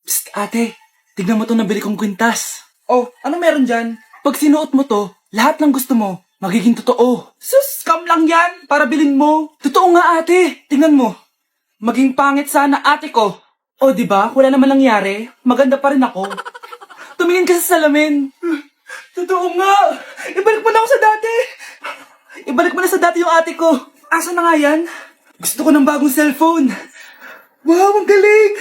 Psst, ate. Tignan mo to nabili kong kwintas. Oh, ano meron dyan? Pag sinuot mo to, lahat ng gusto mo, magiging totoo. Sus, scam lang yan. Para bilhin mo. Totoo nga ate. Tignan mo. Maging pangit sana ate ko. Oh, di ba? Wala naman nangyari. Maganda pa rin ako. Tumingin ka sa salamin. Totoo nga. Ibalik mo na ako sa dati. Ibalik mo na sa dati yung ate ko. Asa na nga yan? Gusto ko ng bagong cellphone. Wow, ang galing.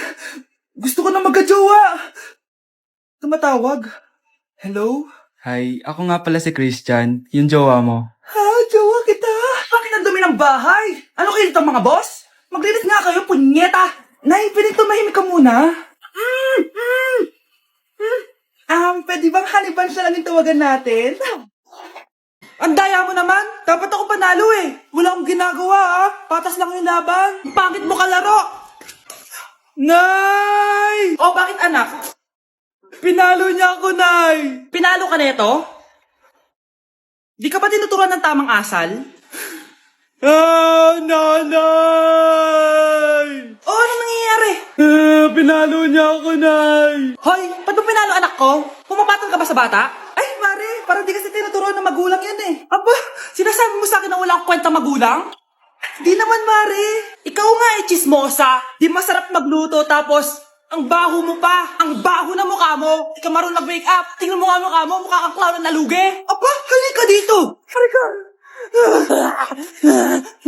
Gusto ko na magka-jowa. Tumatawag. Hello? Hi, ako nga pala si Christian, yung jowa mo. Ha, jowa kita. Bakit ang dumi ng bahay? Ano kayo dito mga boss? Maglinis nga kayo, punyeta. Nay, pwede tumahimik ka muna? Pwede bang honey bunch na lang yung tawagan natin? Ang daya mo naman. Dapat ako panalo eh. Wala akong ginagawa ah. Patas lang yung laban. Pangit mo kalaro. Nay! Oh, bakit anak? Pinalo niya ako, Nay. Pinalo ka neto? Di ka ba tinuturuan ng tamang asal? Ah, nanay! Oh, ano nangyayari? Pinalo niya ako, Nay. Hoy, ba't mo pinalo anak ko? Pumapatol ka ba sa bata? Ay, Mare, parang di kasi tinuturuan ng magulang yan eh. Aba, sinasabi mo sa akin na wala akong kwenta magulang? Di naman, Mare. Ikaw nga eh, chismosa. Di masarap magluto tapos ang baho mo pa. Ang baho na mukha mo. Di ka marunong mag-make up. Tingnan mo nga mukha mo. Mukha kang clown na nalugi. Aba, halika dito. Halika.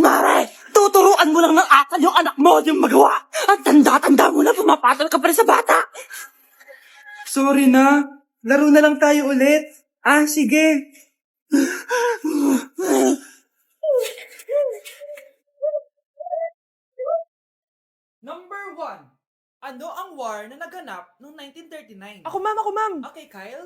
Mare, tuturuan mo lang ng asal yung anak mo yung magawa. Ang tanda-tanda mo na pumapatol ka pa rin sa bata. Sorry na. Laro na lang tayo ulit. Ah, sige. Number 1. Ano ang war na naganap noong 1939? Ako ma'am. Okay, Kyle.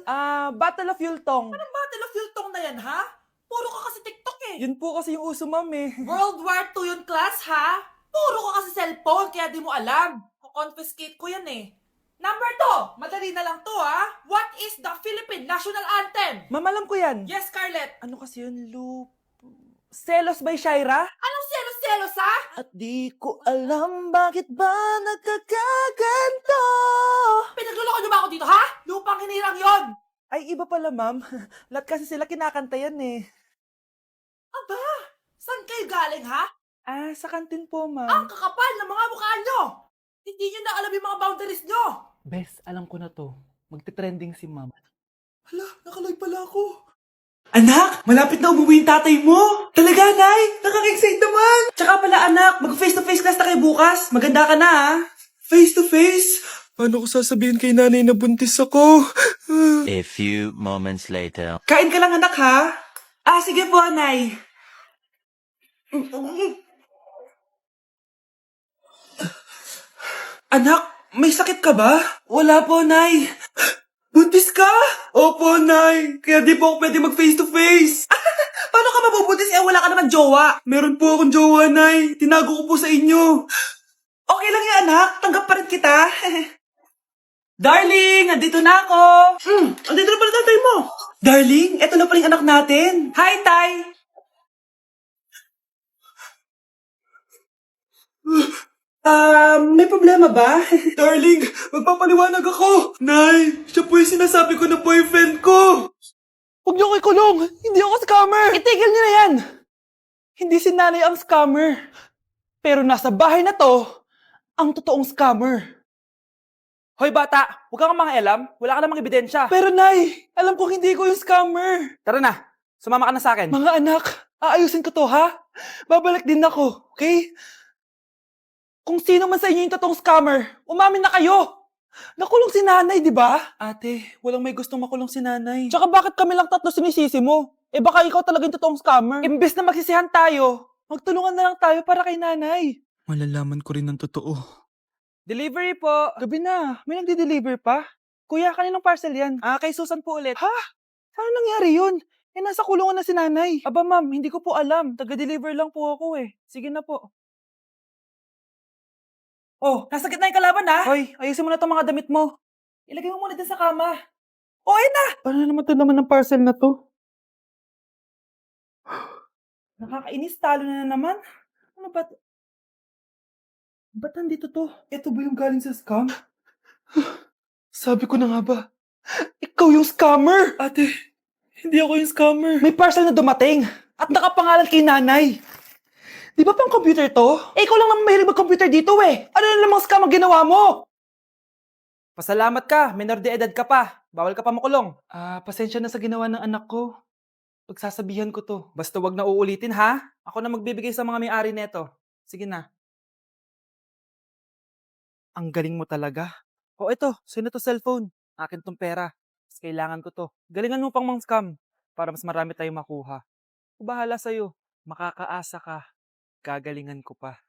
Battle of Yultong. Anong Battle of Yultong na yan, ha? Puro ka kasi TikTok eh. Yun po kasi yung uso ma'am eh. World War II yun, class, ha? Puro ka kasi cellphone, kaya di mo alam. Confiscate ko yan eh. Number 2. Madali na lang to, ha? What is the Philippine National Anthem? Ma'am, alam ko yan. Yes, Scarlett. Ano kasi yun, Selos by Shaira? Anong selos-selos, ha? At di ko alam bakit ba nagkakaganto. Pinagluloko niyo ba ako dito, ha? Lupang hinirang yon. Ay, iba pala ma'am. Lahat kasi sila kinakanta yan eh. Aba, saan kayo galing, ha? Sa kantin po Ang ma'am. kakapal ng mga mukha nyo! Hindi nyo na alam yung mga boundaries nyo! Bes, alam ko na to. Magte-trending si ma'am. Hala, nakaloy pala ako. Anak, malapit na umuwi yung tatay mo. Talaga, Nay? Nakaka-excite naman. Tsaka pala, anak, mag-face-to-face class na kayo bukas. Maganda ka na, ha? Face-to-face? Paano ko sasabihin kay nanay na buntis ako? A few moments later. Kain ka lang, anak, ha? Sige po, Nay. Anak, may sakit ka ba? Wala po, Nay. Buntis ka? Opo, Nay. Kaya di po ako pwede mag-face-to-face. Paano ka mabubuntis wala ka naman jowa? Meron po akong jowa, Nay. Tinago ko po sa inyo. Okay lang yan, anak. Tanggap pa rin kita. Darling, nandito na ako. Andito na pala tatay mo. Darling, eto na pala yung anak natin. Hi, Tay. May problema ba? Darling, magpapaliwanag ako. Nay, siya po yung sinasabi ko na boyfriend ko. Huwag niyo ko ikulong! Hindi ako scammer! Itigil niyo na yan! Hindi si nanay ang scammer. Pero nasa bahay na to, ang totoong scammer. Hoy bata, huwag kang mangialam. Wala ka namang ebidensya. Pero nay, alam ko hindi ko yung scammer. Tara na, sumama ka na sa akin. Mga anak, aayusin ko to ha? Babalik din ako, okay? Kung sino man sa inyo yung totoong scammer, umamin na kayo! Nakulong si nanay, di ba? Ate, walang may gustong makulong si nanay. Tsaka bakit kami lang tatlo sinisisi mo? Baka ikaw talaga yung totoong scammer. Imbes na magsisihan tayo, magtulungan na lang tayo para kay nanay. Malalaman ko rin ng totoo. Delivery po. Gabi na, may nagde-deliver pa? Kuya, kaninong parcel yan? Kay Susan po ulit. Ha? Paano nangyari yun? Nasa kulungan na si nanay. Aba ma'am, hindi ko po alam. Taga-deliver lang po ako eh. Sige na po. Oh, nasa gitna yung kalaban ha? Hoy, ayusin mo na itong mga damit mo. Ilagay mo muna dyan sa kama. Oh, ayun na! Paano naman ito naman ng parcel na to? Nakakainis, talo na naman. Ano ba? Ba't nandito to? Ito ba yung galing sa scam? Sabi ko na nga ba, ikaw yung scammer! Ate, hindi ako yung scammer. May parcel na dumating at nakapangalan kay nanay. Di ba pang computer to? Eh, ikaw lang naman mahilig mag-computer dito eh. Ano na namang scam ang ginawa mo? Pasalamat ka, minor de edad ka pa. Bawal ka pa makulong. Pasensya na sa ginawa ng anak ko. Pagsasabihan ko to. Basta wag na uulitin ha. Ako na magbibigay sa mga may-ari neto. Sige na. Ang galing mo talaga. O ito, sino to cellphone? Akin tong pera. Mas kailangan ko to. Galingan mo pang mang-scam para mas marami tayong makuha. O bahala sa'yo. Makakaasa ka. Gagalingan ko pa.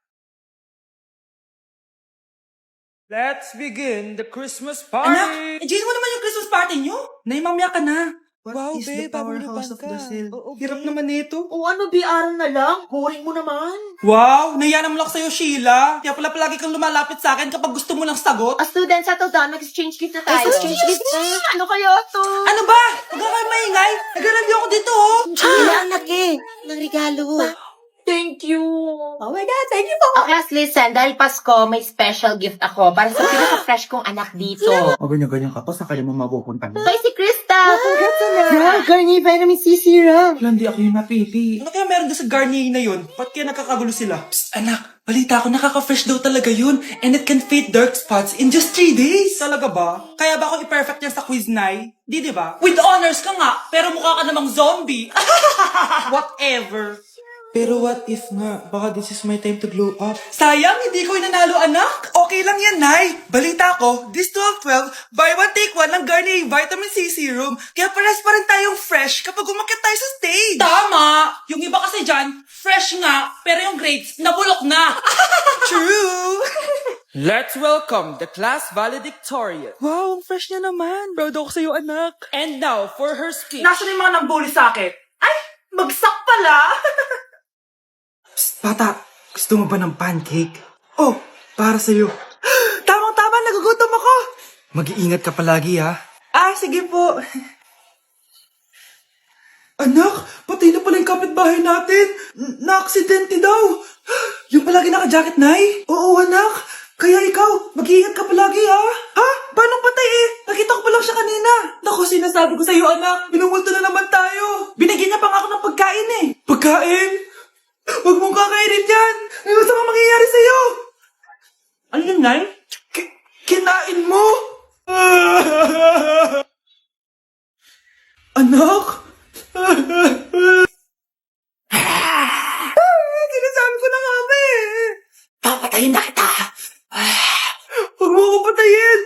Let's begin the Christmas party! Anak, enjoy mo naman yung Christmas party nyo. Naimamya ka na. Wow, is babe, the powerhouse of ka. Brazil? Oo, Hirap babe. naman nito. O ano, BR na lang? Boring mo naman. Wow, nahiya naman ako sa'yo, Sheila. Kaya pala palagi kang lumalapit sa akin kapag gusto mo ng sagot. A student sa to down, mag-exchange gift na tayo. Exchange gift Ano kayo to? Ano ba? Huwag ka kayo maingay. Nag-review ako dito, oh. Sheila, anak eh. Ng regalo. Thank you. Oh my God, thank you po. Okay, class, listen. Dahil Pasko, may special gift ako para sa pinaka-fresh kong anak dito. O ganyan-ganyan ka pa, sa kanya mo mapupunta mo. So, si Krista. Yeah, Garnier Vitamin C Serum. Wala, hindi ako yung napili. Ano kaya meron doon sa Garnier na yun? Ba't kaya nagkakagulo sila? Psst, anak. Balita ko, nakaka-fresh daw talaga yun. And it can fade dark spots in just 3 days. Talaga ba? Kaya ba ako i-perfect yan sa quiz, Nay? Di ba? With honors ka nga, pero mukha ka namang zombie. Whatever. Pero what if nga, baka this is my time to glow up. Sayang, hindi ko inanalo, anak. Okay lang yan, Nay. Balita ko, this 12-12, buy one take one ng Garnier Vitamin C Serum. Kaya pares pa rin tayong fresh kapag umakyat tayo sa stage. Tama! Yung iba kasi dyan, fresh nga, pero yung grades, nabulok na. True! Let's welcome the class valedictorian. Wow, ang fresh niya naman. Proud ako sa'yo, anak. And now, for her speech. Nasaan yung mga nambuli sa akin? Ay, bagsak pala! Psst, bata, gusto mo ba ng pancake? Oh, para sa'yo. Tamang-tama, nagugutom ako. Mag-iingat ka palagi, ha? Sige po. Anak, patay na pala yung kapitbahay natin. Na-aksidente daw. Yung palagi naka-jacket, Nay? Oo, anak. Kaya ikaw, mag-iingat ka palagi, ha? Ha? Paano patay eh? Nakita ko pa lang siya kanina. Naku, sinasabi ko sa'yo, anak. Binumulto na naman tayo. Binigyan niya pa nga ako ng pagkain eh. Pagkain? Huwag mong kakainin yan. May masama mangyayari sa'yo. Ano yun, Nay? Kinain mo? Anak? Sinasabi ko na nga ba eh. Papatayin na kita. Huwag mo ako patayin.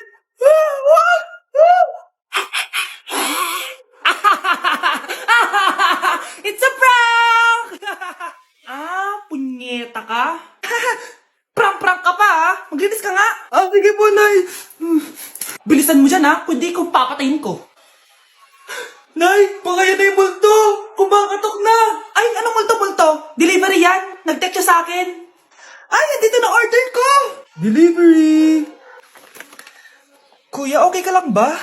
It's a prank! Punyeta ka? Prank-prank ka pa, ha? Maglinis ka nga. Sige po, Nay. Bilisan mo dyan, ha? Kundi kung papatayin ko. Nay, pakaya na yung multo. Kumakatok na. Ay, anong multo-multo? Delivery yan. Nag-text siya sa akin. Ay, nandito na order ko. Delivery. Kuya, okay ka lang ba?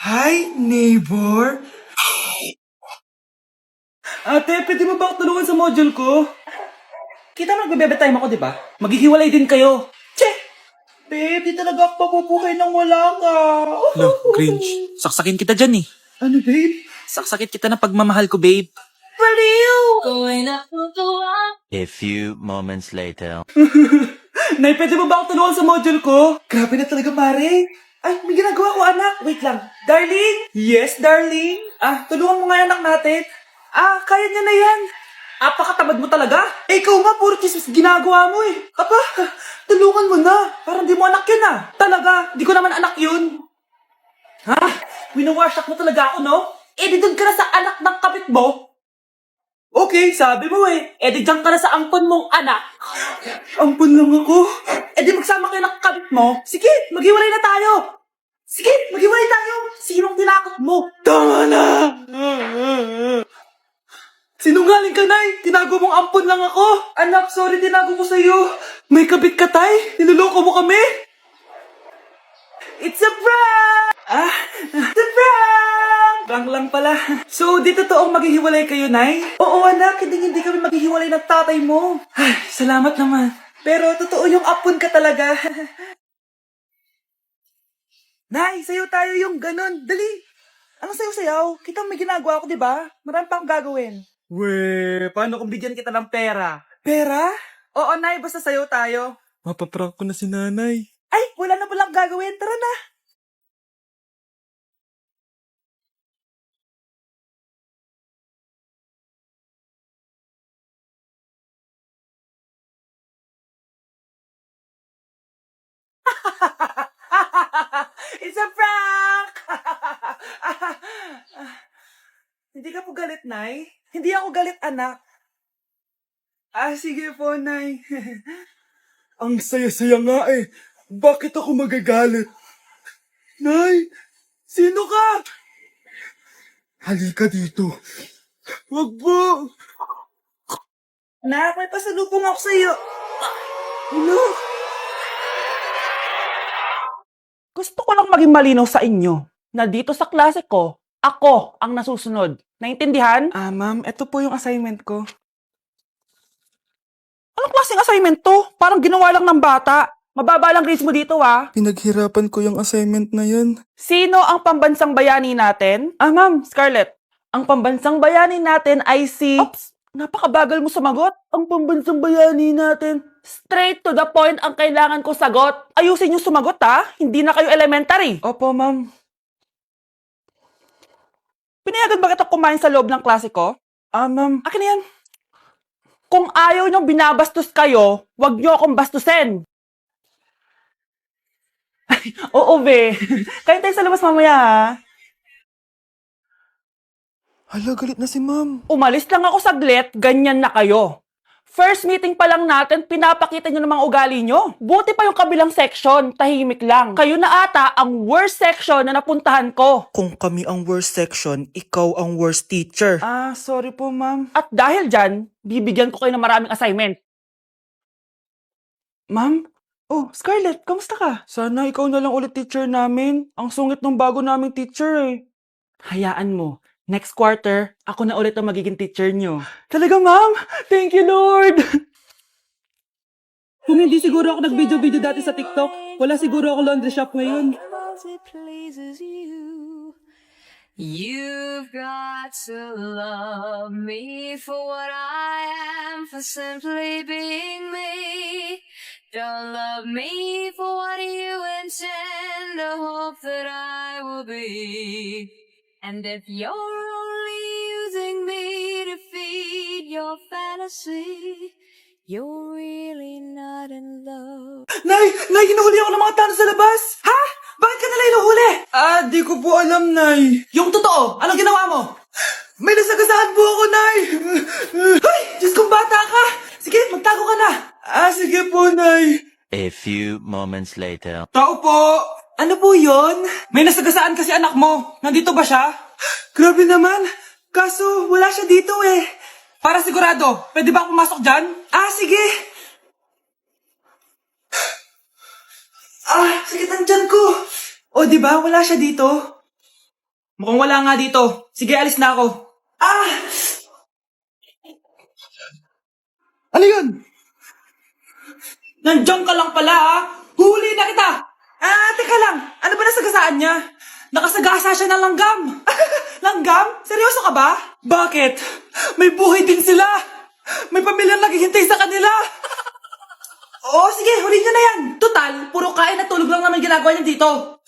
Hi, neighbor. Ate, pwede mo ba ako tulungan sa module ko? Kita mo nagbe-bebe time ako, di ba? Maghihiwalay din kayo. Che! Babe, di talaga ako papupuhay nang wala ka. Cringe. Saksakin kita dyan eh. Ano, babe? Saksakin kita na pagmamahal ko, babe. A few moments later. Nay, pwede mo ba ako tulungan sa module ko? Grabe na talaga, pare. Ay, may ginagawa ko, anak. Wait lang. Darling? Yes, darling? Tulungan mo nga yung anak natin. Kaya niya na yan. Apakatamad mo talaga. Ikaw nga, puro chismis ginagawa mo eh. Tulungan mo na. Parang di mo anak yun Talaga, di ko naman anak yun. Winawash up mo talaga ako, no? Di doon ka na sa anak ng kapit mo. Okay, sabi mo eh. Di dyan ka na sa ampon mong anak. Ampon lang ako. Di magsama kayo ng kabit mo. Sige, maghiwalay na tayo. Sige, maghiwalay tayo. Sinong tinakot mo? Tama na! Sinungaling ka, Nay. Tinago mong ampon lang ako. Anak, sorry, tinago ko sa'yo. May kabit ka, Tay. Niloloko mo kami. It's a prank! It's a prank! Prank lang pala. So, di totoong maghihiwalay kayo, Nay? Oo, anak. Hindi kami maghihiwalay ng tatay mo. Ay, salamat naman. Pero totoo yung ampon ka talaga. Nay, sayo tayo yung ganon. Dali. Anong sayo-sayaw? Kita may ginagawa ko, di ba? Marami pa akong gagawin. Weh, paano kung bigyan kita ng pera? Pera? Oo, Nay, basta sayo tayo. Mapaprank ko na si nanay. Ay, wala na palang gagawin. Tara na. It's a prank! Hindi ka po galit, Nay? Hindi ako galit, anak. Sige po, Nay. Ang saya-saya nga eh. Bakit ako magagalit? Nay, sino ka? Halika dito. Wag po. Nak, may pasalubong ako sa'yo. Ano? Gusto ko lang maging malinaw sa inyo na dito sa klase ko, ako ang nasusunod. Naintindihan? Ma'am, ito po yung assignment ko. Anong klaseng assignment to? Parang ginawa lang ng bata. Mababa lang grades mo dito, ah. Pinaghirapan ko yung assignment na yun. Sino ang pambansang bayani natin? Ma'am, Scarlett. Ang pambansang bayani natin ay si... Oops! Napakabagal mo sumagot. Ang pambansang bayani natin. Straight to the point ang kailangan ko sagot. Ayusin yung sumagot, ha? Hindi na kayo elementary. Opo, ma'am. Pinayagan ba kita kumain sa loob ng klase ko? Ma'am. Akin na yan. Kung ayaw niyong binabastos kayo, wag niyo akong bastusin. Oo, be. Kain tayo sa labas mamaya, ha? Hala, galit na si ma'am. Umalis lang ako saglit, ganyan na kayo. First meeting pa lang natin, pinapakita nyo ng mga ugali nyo. Buti pa yung kabilang section, tahimik lang. Kayo na ata ang worst section na napuntahan ko. Kung kami ang worst section, ikaw ang worst teacher. Sorry po, ma'am. At dahil dyan, bibigyan ko kayo ng maraming assignment. Ma'am? Oh, Scarlett, kamusta ka? Sana ikaw na lang ulit teacher namin. Ang sungit ng bago naming teacher eh. Hayaan mo, next quarter, ako na ulit ang magiging teacher nyo. Talaga, ma'am? Thank you, Lord! Kung hindi siguro ako nag-video-video dati sa TikTok, wala siguro ako laundry shop ngayon. It pleases you. You've got to love me for what I am, for simply being me. Don't love me for what you intend, the hope that I will be. And if you're only using me to feed your fantasy, you're really not in love. Nay! Nay, hinuhuli ako ng mga tao sa labas! Ha? Bakit ka nila hinuhuli? Di ko po alam, Nay. Yung totoo, anong ginawa mo? May nasagasaan po ako, Nay! Ay! Diyos kong bata ka! Sige, magtago ka na! Sige po, Nay. A few moments later. Tao po! Ano po yon? May nasagasaan kasi anak mo. Nandito ba siya? Grabe naman. Kaso, wala siya dito eh. Para sigurado, pwede ba ako pumasok dyan? Sige. Sakit ang tiyan ko. O, di ba? Wala siya dito. Mukhang wala nga dito. Sige, alis na ako. Ano yun? Nandiyan ka lang pala, ha? Huli na kita! Teka lang. Ano ba nasagasaan niya? Nakasagasa siya ng langgam. Langgam? Seryoso ka ba? Bakit? May buhay din sila. May pamilyang naghihintay sa kanila. Oo, sige, huli niyo na yan. Total, puro kain at tulog lang naman ginagawa niya dito.